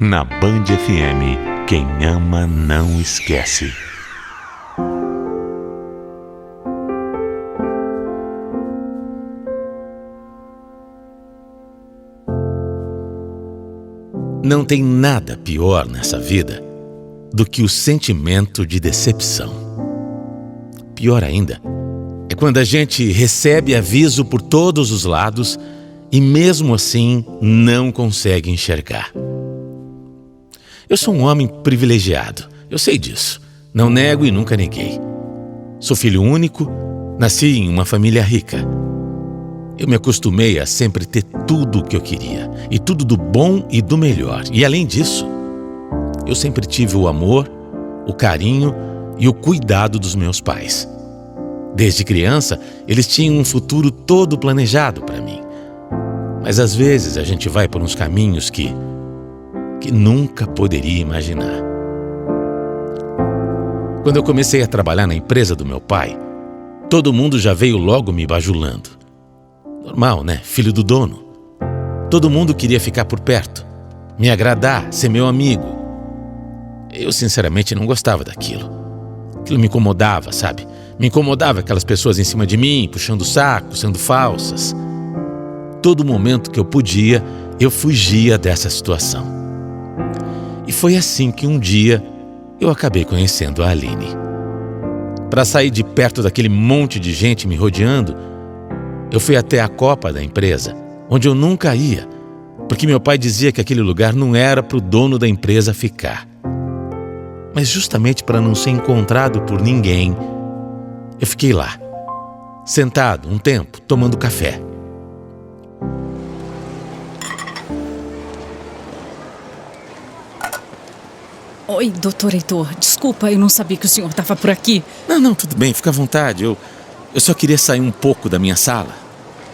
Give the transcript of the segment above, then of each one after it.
Na Band FM, quem ama não esquece. Não tem nada pior nessa vida do que o sentimento de decepção. Pior ainda é quando a gente recebe aviso por todos os lados e mesmo assim não consegue enxergar. Eu sou um homem privilegiado, eu sei disso, não nego e nunca neguei. Sou filho único, nasci em uma família rica. Eu me acostumei a sempre ter tudo o que eu queria, e tudo do bom e do melhor. E além disso, eu sempre tive o amor, o carinho e o cuidado dos meus pais. Desde criança, eles tinham um futuro todo planejado para mim. Mas às vezes a gente vai por uns caminhos que nunca poderia imaginar. Quando eu comecei a trabalhar na empresa do meu pai, todo mundo já veio logo me bajulando. Normal, né? Filho do dono. Todo mundo queria ficar por perto, me agradar, ser meu amigo. Eu, sinceramente, não gostava daquilo. Aquilo me incomodava, sabe? Me incomodava aquelas pessoas em cima de mim, puxando o saco, sendo falsas. Todo momento que eu podia, eu fugia dessa situação. E foi assim que um dia eu acabei conhecendo a Aline. Para sair de perto daquele monte de gente me rodeando, eu fui até a copa da empresa, onde eu nunca ia, porque meu pai dizia que aquele lugar não era para o dono da empresa ficar. Mas justamente para não ser encontrado por ninguém, eu fiquei lá, sentado um tempo, tomando café. Oi, doutor Heitor. Desculpa, eu não sabia que o senhor estava por aqui. Não, tudo bem, fica à vontade. Eu só queria sair um pouco da minha sala.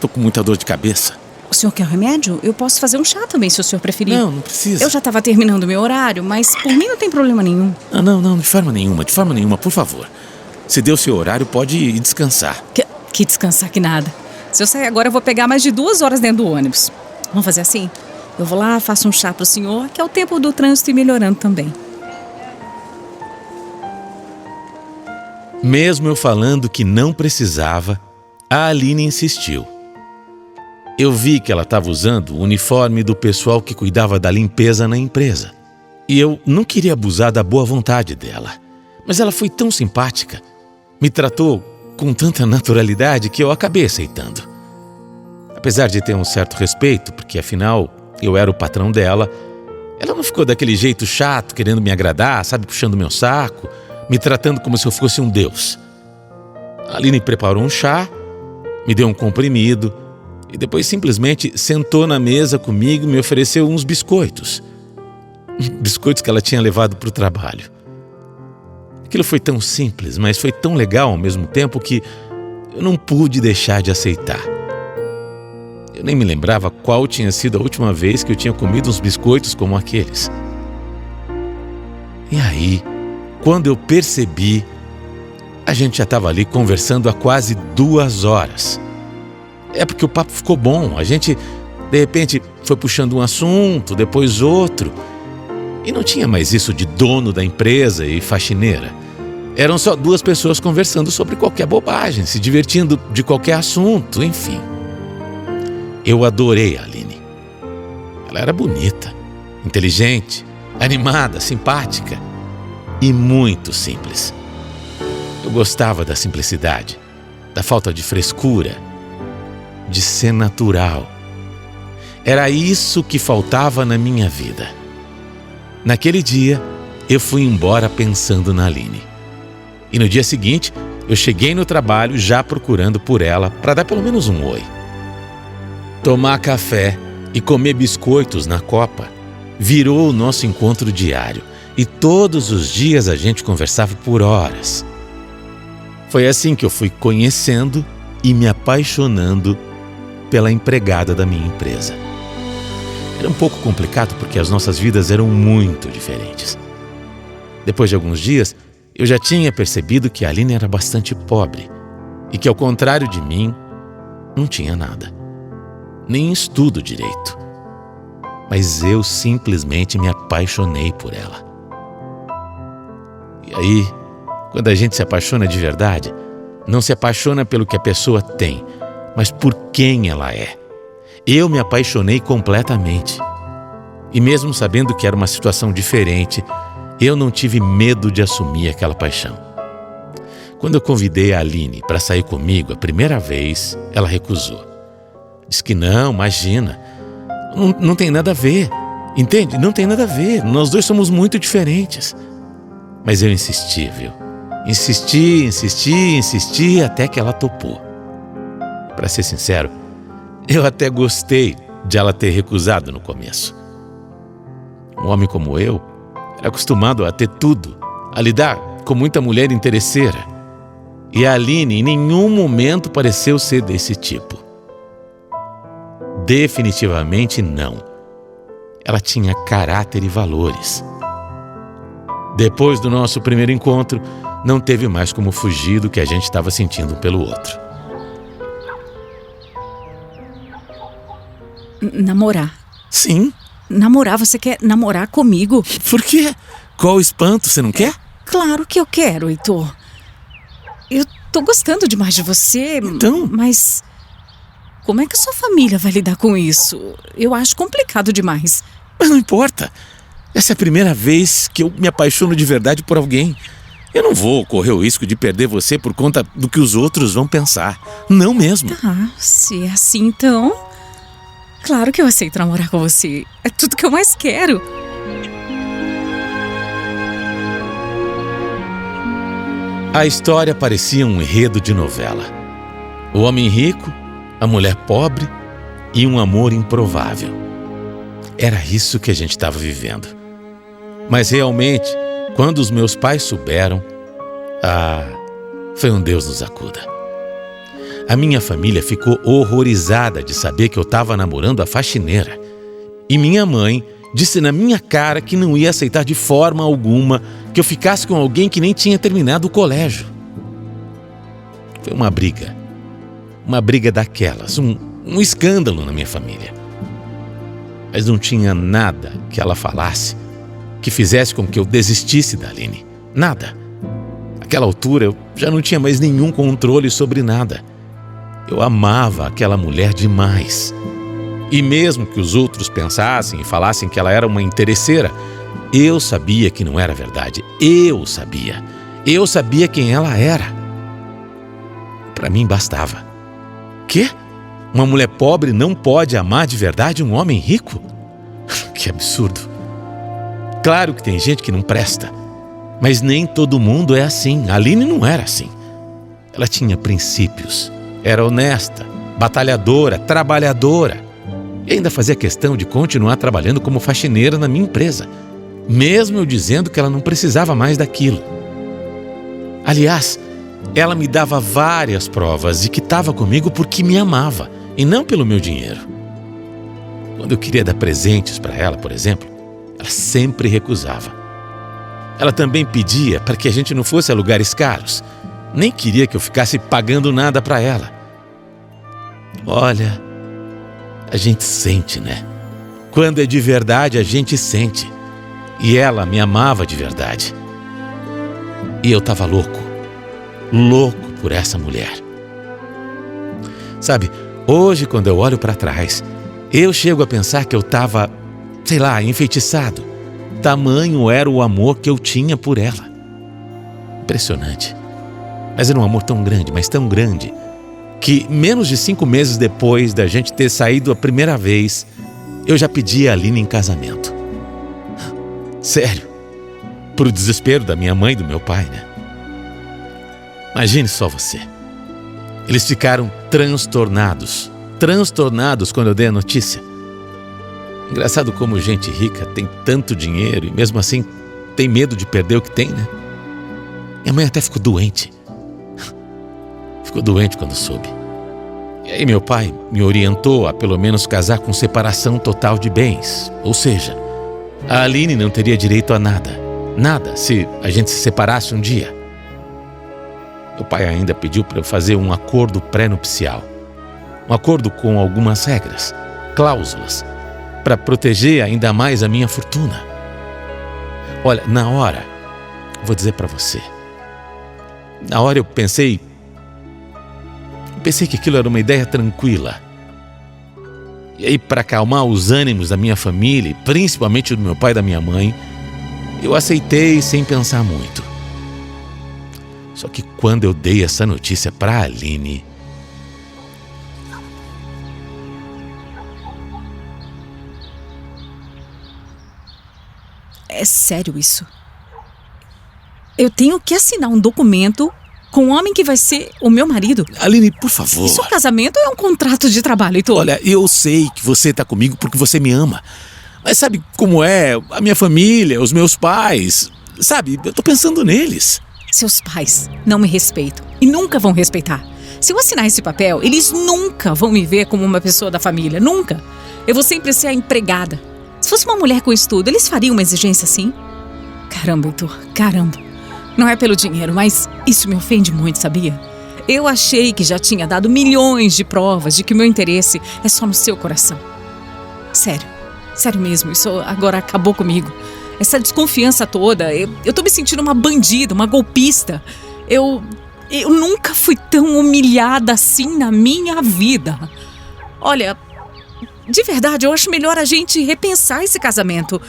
Tô com muita dor de cabeça. O senhor quer um remédio? Eu posso fazer um chá também, se o senhor preferir. Não precisa. Eu já estava terminando o meu horário, mas por mim não tem problema nenhum. Não, de forma nenhuma, por favor. Se deu seu horário, pode ir descansar. Que descansar que nada. Se eu sair agora, eu vou pegar mais de 2 horas dentro do ônibus. Vamos fazer assim? Eu vou lá, faço um chá pro senhor, que é o tempo do trânsito ir melhorando também. Mesmo eu falando que não precisava, a Aline insistiu. Eu vi que ela estava usando o uniforme do pessoal que cuidava da limpeza na empresa. E eu não queria abusar da boa vontade dela. Mas ela foi tão simpática, me tratou com tanta naturalidade que eu acabei aceitando. Apesar de ter um certo respeito, porque afinal eu era o patrão dela, ela não ficou daquele jeito chato, querendo me agradar, sabe, puxando meu saco, me tratando como se eu fosse um deus. A Aline preparou um chá, me deu um comprimido e depois simplesmente sentou na mesa comigo e me ofereceu uns biscoitos. Biscoitos que ela tinha levado para o trabalho. Aquilo foi tão simples, mas foi tão legal ao mesmo tempo que eu não pude deixar de aceitar. Eu nem me lembrava qual tinha sido a última vez que eu tinha comido uns biscoitos como aqueles. E aí, quando eu percebi, a gente já estava ali conversando há quase 2 horas. É porque o papo ficou bom. A gente, de repente, foi puxando um assunto, depois outro. E não tinha mais isso de dono da empresa e faxineira. Eram só 2 pessoas conversando sobre qualquer bobagem, se divertindo de qualquer assunto, enfim. Eu adorei a Aline. Ela era bonita, inteligente, animada, simpática e muito simples. Eu gostava da simplicidade, da falta de frescura, de ser natural. Era isso que faltava na minha vida. Naquele dia, eu fui embora pensando na Aline. E no dia seguinte, eu cheguei no trabalho já procurando por ela para dar pelo menos um oi. Tomar café e comer biscoitos na copa virou o nosso encontro diário. E todos os dias a gente conversava por horas. Foi assim que eu fui conhecendo e me apaixonando pela empregada da minha empresa. Era um pouco complicado porque as nossas vidas eram muito diferentes. Depois de alguns dias, eu já tinha percebido que a Aline era bastante pobre e que, ao contrário de mim, não tinha nada. Nem estudo direito. mas eu simplesmente me apaixonei por ela. E aí, quando a gente se apaixona de verdade, não se apaixona pelo que a pessoa tem, mas por quem ela é. Eu me apaixonei completamente. E mesmo sabendo que era uma situação diferente, eu não tive medo de assumir aquela paixão. Quando eu convidei a Aline para sair comigo a primeira vez, ela recusou. Disse que não, imagina, não tem nada a ver, entende? Não tem nada a ver, nós dois somos muito diferentes. Mas eu insisti, viu? Insisti, até que ela topou. Para ser sincero, eu até gostei de ela ter recusado no começo. Um homem como eu era acostumado a ter tudo, a lidar com muita mulher interesseira. E a Aline em nenhum momento pareceu ser desse tipo. Definitivamente não. Ela tinha caráter e valores. Depois do nosso primeiro encontro, não teve mais como fugir do que a gente estava sentindo um pelo outro. Namorar? Sim. Namorar? Você quer namorar comigo? Por quê? Qual o espanto? Você não quer? Claro que eu quero, Heitor. Eu tô gostando demais de você. Então? Mas como é que a sua família vai lidar com isso? Eu acho complicado demais. Mas não importa. Essa é a primeira vez que eu me apaixono de verdade por alguém. Eu não vou correr o risco de perder você por conta do que os outros vão pensar. Não mesmo. Ah, se é assim então... Claro que eu aceito namorar com você. É tudo que eu mais quero. A história parecia um enredo de novela. O homem rico, a mulher pobre e um amor improvável. Era isso que a gente estava vivendo. Mas realmente, quando os meus pais souberam, foi um Deus nos acuda. A minha família ficou horrorizada de saber que eu estava namorando a faxineira. E minha mãe disse na minha cara que não ia aceitar de forma alguma que eu ficasse com alguém que nem tinha terminado o colégio. Foi uma briga daquelas, um escândalo na minha família. Mas não tinha nada que ela falasse que fizesse com que eu desistisse da Aline. Nada. Naquela altura eu já não tinha mais nenhum controle sobre nada. Eu amava aquela mulher demais. E mesmo que os outros pensassem e falassem que ela era uma interesseira, eu sabia que não era verdade. Eu sabia. Eu sabia quem ela era. Para mim bastava. Quê? Uma mulher pobre não pode amar de verdade um homem rico? Que absurdo. Claro que tem gente que não presta, mas nem todo mundo é assim. A Aline não era assim. Ela tinha princípios. Era honesta, batalhadora, trabalhadora. E ainda fazia questão de continuar trabalhando como faxineira na minha empresa, mesmo eu dizendo que ela não precisava mais daquilo. Aliás, ela me dava várias provas de que estava comigo porque me amava e não pelo meu dinheiro. Quando eu queria dar presentes para ela, por exemplo, ela sempre recusava. Ela também pedia para que a gente não fosse a lugares caros. Nem queria que eu ficasse pagando nada para ela. Olha, a gente sente, né? Quando é de verdade, a gente sente. E ela me amava de verdade. E eu estava louco por essa mulher. Sabe, hoje quando eu olho para trás, eu chego a pensar que eu estava, enfeitiçado. Tamanho era o amor que eu tinha por ela. Impressionante. Mas era um amor tão grande, mas tão grande, que menos de 5 meses depois da gente ter saído a primeira vez, eu já pedi a Aline em casamento. Sério, pro desespero da minha mãe e do meu pai, né? Imagine só você. Eles ficaram transtornados quando eu dei a notícia. Engraçado como gente rica tem tanto dinheiro e mesmo assim tem medo de perder o que tem, né? Minha mãe até ficou doente. Ficou doente quando soube. E aí meu pai me orientou a pelo menos casar com separação total de bens. Ou seja, a Aline não teria direito a nada. Nada se a gente se separasse um dia. Meu pai ainda pediu para eu fazer um acordo pré-nupcial. Um acordo com algumas regras, cláusulas, para proteger ainda mais a minha fortuna. Olha, na hora, vou dizer para você, na hora eu pensei que aquilo era uma ideia tranquila. E aí, para acalmar os ânimos da minha família, e principalmente do meu pai e da minha mãe, eu aceitei sem pensar muito. Só que quando eu dei essa notícia para a Aline, é sério isso? Eu tenho que assinar um documento com o homem que vai ser o meu marido? Aline, por favor. Isso é um casamento ou é um contrato de trabalho, Heitor? Olha, eu sei que você tá comigo porque você me ama. Mas sabe como é? A minha família, os meus pais. Sabe, eu tô pensando neles. Seus pais não me respeitam e nunca vão respeitar. Se eu assinar esse papel, eles nunca vão me ver como uma pessoa da família. Nunca. Eu vou sempre ser a empregada. Se fosse uma mulher com estudo, eles fariam uma exigência assim? Caramba, Heitor, caramba. Não é pelo dinheiro, mas isso me ofende muito, sabia? Eu achei que já tinha dado milhões de provas de que o meu interesse é só no seu coração. Sério mesmo, isso agora acabou comigo. Essa desconfiança toda, eu tô me sentindo uma bandida, uma golpista. Eu nunca fui tão humilhada assim na minha vida. Olha, de verdade, eu acho melhor a gente repensar esse casamento.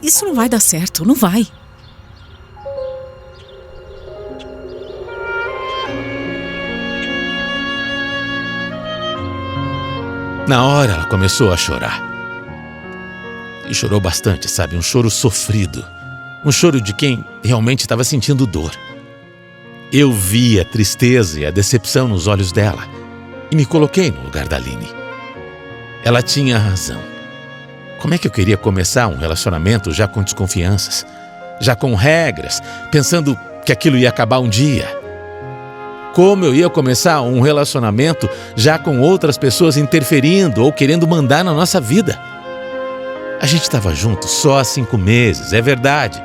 Isso não vai dar certo, não vai. na hora ela começou a chorar. E chorou bastante, sabe? Um choro sofrido. Um choro de quem realmente estava sentindo dor. Eu vi a tristeza e a decepção nos olhos dela e me coloquei no lugar da Aline. Ela tinha razão. Como é que eu queria começar um relacionamento já com desconfianças, já com regras, pensando que aquilo ia acabar um dia? Como eu ia começar um relacionamento já com outras pessoas interferindo ou querendo mandar na nossa vida? A gente estava junto só há 5 meses, é verdade.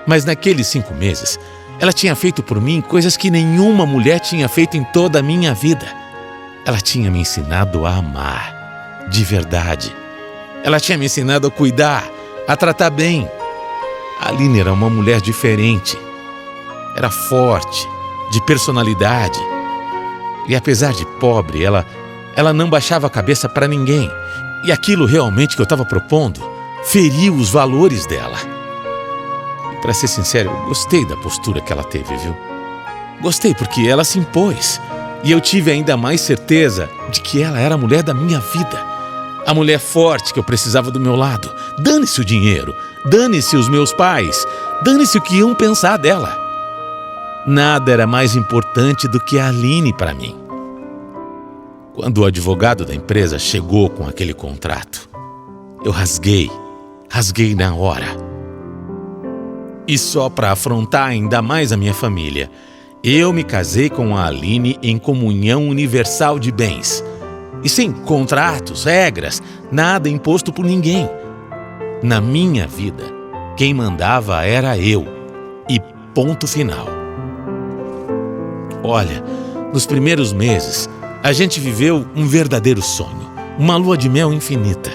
Mas naqueles 5 meses, ela tinha feito por mim coisas que nenhuma mulher tinha feito em toda a minha vida. Ela tinha me ensinado a amar, de verdade. Ela tinha me ensinado a cuidar, a tratar bem. A Aline era uma mulher diferente. Era forte, de personalidade. E apesar de pobre, ela não baixava a cabeça para ninguém. E aquilo realmente que eu estava propondo feriu os valores dela. E para ser sincero, eu gostei da postura que ela teve, viu? Gostei porque ela se impôs. E eu tive ainda mais certeza de que ela era a mulher da minha vida. A mulher forte que eu precisava do meu lado. Dane-se o dinheiro, dane-se os meus pais, dane-se o que iam pensar dela. Nada era mais importante do que a Aline para mim. Quando o advogado da empresa chegou com aquele contrato, eu rasguei na hora. E só para afrontar ainda mais a minha família, eu me casei com a Aline em comunhão universal de bens. E sem contratos, regras, nada imposto por ninguém. Na minha vida, quem mandava era eu. E ponto final. Olha, nos primeiros meses, a gente viveu um verdadeiro sonho. Uma lua de mel infinita.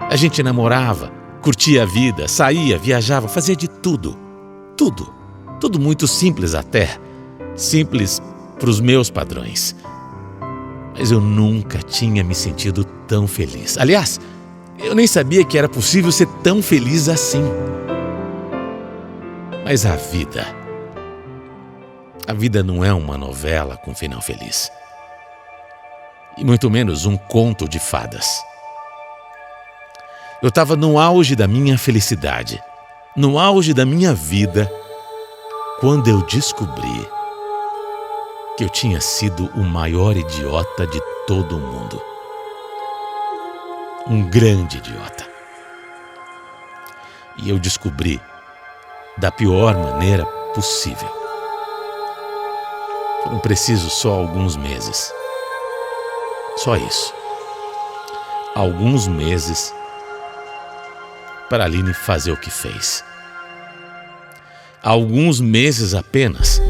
A gente namorava, curtia a vida, saía, viajava, fazia de tudo. Tudo. Tudo muito simples até. Simples para os meus padrões. Mas eu nunca tinha me sentido tão feliz. Aliás, eu nem sabia que era possível ser tão feliz assim. Mas a vida não é uma novela com final feliz. E muito menos um conto de fadas. Eu estava no auge da minha felicidade, no auge da minha vida, quando eu descobri que eu tinha sido o maior idiota de todo o mundo. Um grande idiota. E eu descobri da pior maneira possível. Foram precisos só alguns meses. Só isso. Alguns meses para a Aline fazer o que fez. Alguns meses apenas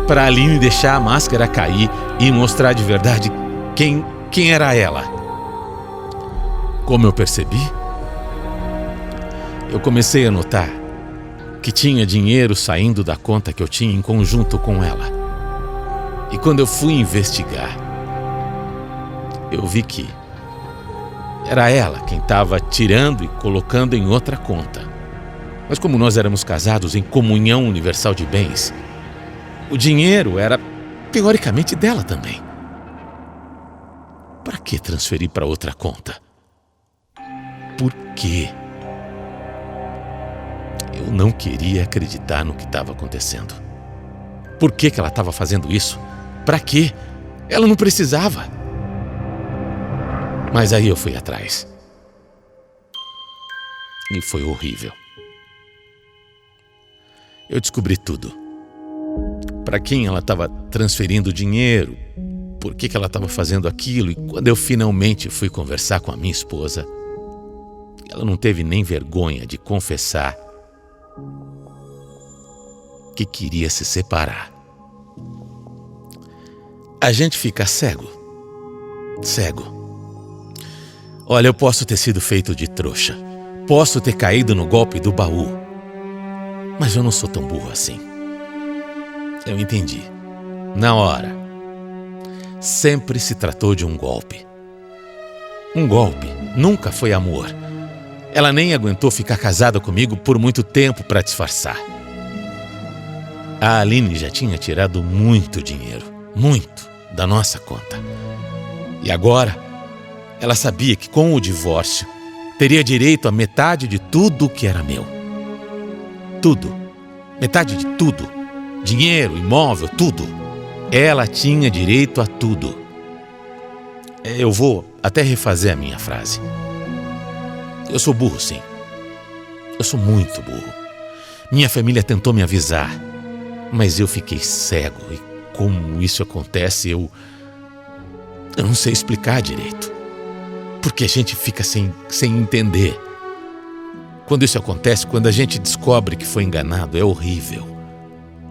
para a Aline deixar a máscara cair e mostrar de verdade quem era ela. Como eu percebi, eu comecei a notar que tinha dinheiro saindo da conta que eu tinha em conjunto com ela. E quando eu fui investigar, eu vi que era ela quem estava tirando e colocando em outra conta. Mas como nós éramos casados em comunhão universal de bens, o dinheiro era teoricamente dela também. Para que transferir para outra conta? Por quê? Eu não queria acreditar no que estava acontecendo. Por que ela estava fazendo isso? Para quê? Ela não precisava. Mas aí eu fui atrás. E foi horrível. Eu descobri tudo. Para quem ela estava transferindo dinheiro, por que ela estava fazendo aquilo. E quando eu finalmente fui conversar com a minha esposa, ela não teve nem vergonha de confessar que queria se separar. A gente fica cego. Olha, eu posso ter sido feito de trouxa. Posso ter caído no golpe do baú. Mas eu não sou tão burro assim. Eu entendi. Na hora. Sempre se tratou de um golpe. Um golpe. Nunca foi amor. Ela nem aguentou ficar casada comigo por muito tempo para disfarçar. A Aline já tinha tirado muito dinheiro. Muito. Da nossa conta. E agora, ela sabia que com o divórcio teria direito a metade de tudo que era meu. Tudo. Metade de tudo. Dinheiro, imóvel, tudo. Ela tinha direito a tudo. Eu vou até refazer a minha frase. Eu sou burro, sim. Eu sou muito burro. Minha família tentou me avisar, mas eu fiquei cego. E como isso acontece, eu não sei explicar direito. Porque a gente fica sem entender. Quando isso acontece, quando a gente descobre que foi enganado, é horrível.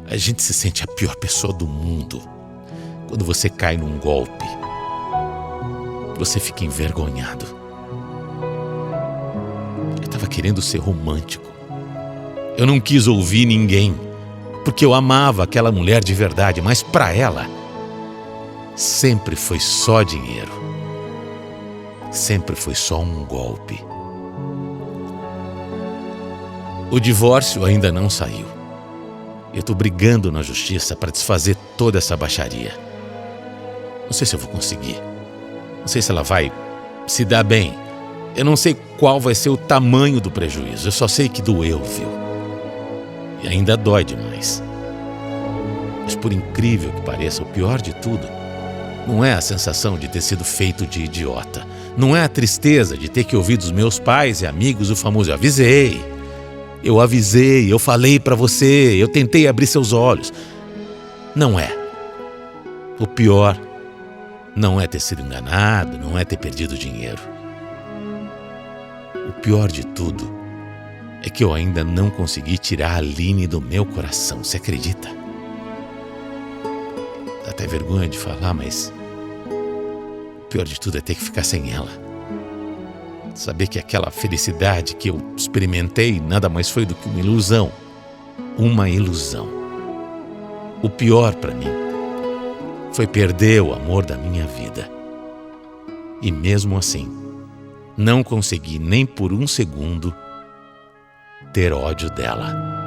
A gente se sente a pior pessoa do mundo. Quando você cai num golpe, você fica envergonhado. Eu estava querendo ser romântico. Eu não quis ouvir ninguém, porque eu amava aquela mulher de verdade, mas para ela, sempre foi só dinheiro. Sempre foi só um golpe. O divórcio ainda não saiu. Eu estou brigando na justiça para desfazer toda essa baixaria. Não sei se eu vou conseguir. Não sei se ela vai se dar bem. Eu não sei qual vai ser o tamanho do prejuízo. Eu só sei que doeu, viu? E ainda dói demais. Mas por incrível que pareça, o pior de tudo não é a sensação de ter sido feito de idiota. Não é a tristeza de ter que ouvir dos meus pais e amigos o famoso eu avisei, eu falei pra você, eu tentei abrir seus olhos. Não é. O pior não é ter sido enganado, não é ter perdido dinheiro. O pior de tudo é que eu ainda não consegui tirar a Aline do meu coração, você acredita? Dá até vergonha de falar, mas o pior de tudo é ter que ficar sem ela. Saber que aquela felicidade que eu experimentei nada mais foi do que uma ilusão. Uma ilusão. O pior para mim foi perder o amor da minha vida. E mesmo assim, não consegui nem por um segundo ter ódio dela.